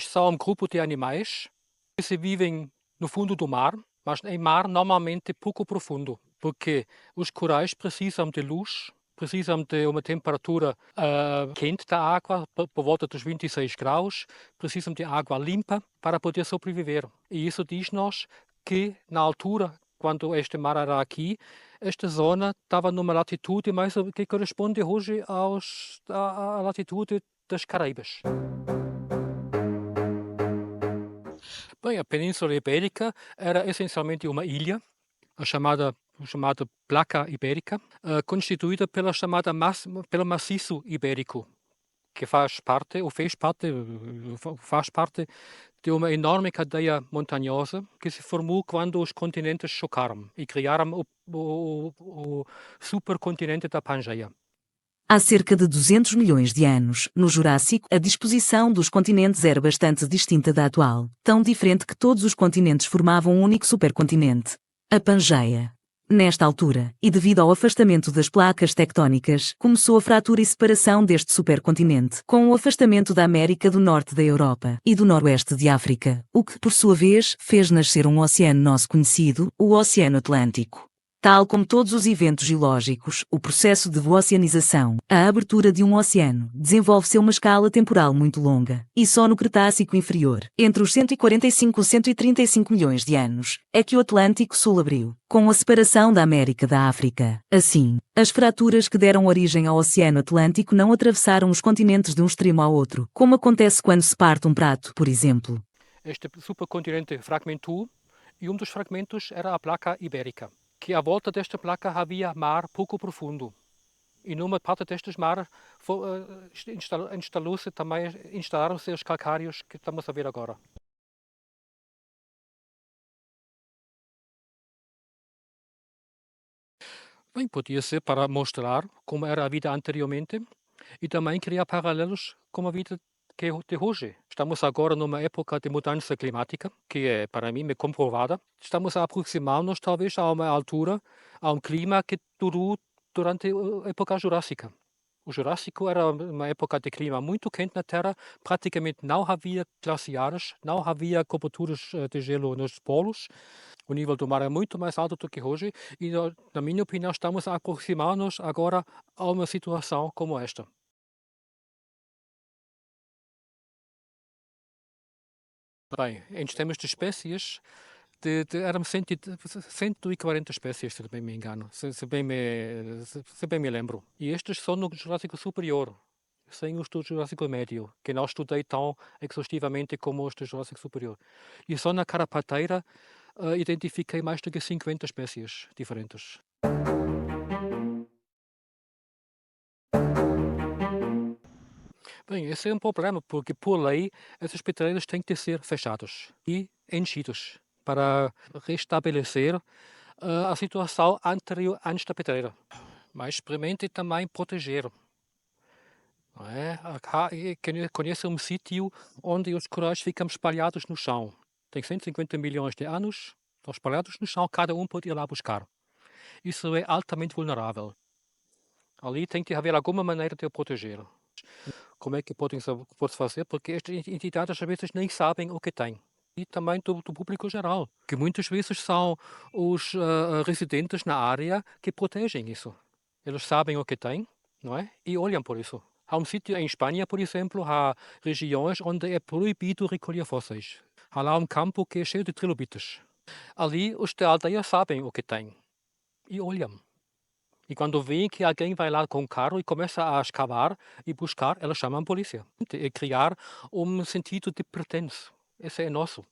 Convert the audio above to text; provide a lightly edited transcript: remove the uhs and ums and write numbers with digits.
São um grupo de animais que se vivem no fundo do mar, mas em mar normalmente pouco profundo, porque os corais precisam de luz, precisam de uma temperatura quente da água, por volta dos 26 graus, precisam de água limpa para poder sobreviver. E isso diz-nos que, na altura, quando este mar era aqui, esta zona estava numa latitude mais que corresponde hoje à latitude das Caraíbas. Bem, a Península Ibérica era essencialmente uma ilha, a chamada Placa Ibérica, constituída pelo maciço ibérico, que faz parte de uma enorme cadeia montanhosa que se formou quando os continentes chocaram e criaram o supercontinente da Pangeia. Há cerca de 200 milhões de anos, no Jurássico, a disposição dos continentes era bastante distinta da atual, tão diferente que todos os continentes formavam um único supercontinente, a Pangeia. Nesta altura, e devido ao afastamento das placas tectónicas, começou a fratura e separação deste supercontinente, com o afastamento da América do Norte da Europa e do Noroeste de África, o que, por sua vez, fez nascer um oceano nosso conhecido, o Oceano Atlântico. Tal como todos os eventos geológicos, o processo de oceanização, a abertura de um oceano, desenvolve-se a uma escala temporal muito longa, e só no Cretácico inferior, entre os 145 e 135 milhões de anos, é que o Atlântico Sul abriu, com a separação da América da África. Assim, as fraturas que deram origem ao Oceano Atlântico não atravessaram os continentes de um extremo ao outro, como acontece quando se parte um prato, por exemplo. Este supercontinente fragmentou e um dos fragmentos era a Placa Ibérica, que à volta desta placa havia mar pouco profundo. E numa parte destes mares instalaram-se os calcários que estamos a ver agora. Bem, podia ser para mostrar como era a vida anteriormente e também criar paralelos com a vida que é de hoje. Estamos agora numa época de mudança climática, que é, para mim, comprovada. Estamos a aproximar-nos, talvez, a uma altura, a um clima que durou durante a época Jurássica. O Jurássico era uma época de clima muito quente na Terra, praticamente não havia glaciares, não havia coberturas de gelo nos polos. O nível do mar é muito mais alto do que hoje e, na minha opinião, estamos a aproximar-nos agora a uma situação como esta. Bem, em termos de espécies, eram 140 espécies, se bem me engano, se bem me lembro. E estes são no Jurássico Superior, sem os do Jurássico Médio, que não estudei tão exaustivamente como os do Jurássico Superior. E só na carapateira identifiquei mais do que 50 espécies diferentes. Bem, esse é um problema, porque por lei essas pedreiras têm que ser fechadas e enchidas para restabelecer a situação anterior antes da pedreira. Mas experimente também proteger. Não é? Conheço um sítio onde os corais ficam espalhados no chão. Tem 150 milhões de anos, estão espalhados no chão, cada um pode ir lá buscar. Isso é altamente vulnerável. Ali tem que haver alguma maneira de o proteger. Como é que pode fazer? Porque estas entidades às vezes nem sabem o que têm. E também do público geral, que muitas vezes são os residentes na área que protegem isso. Eles sabem o que têm, não é? E olham por isso. Há um sítio em Espanha, por exemplo, há regiões onde é proibido recolher fósseis. Há lá um campo que é cheio de trilobites. Ali os da aldeia sabem o que têm e olham. E quando veem que alguém vai lá com o carro e começa a escavar e buscar, elas chamam a polícia. É criar um sentido de pertence. Esse é nosso.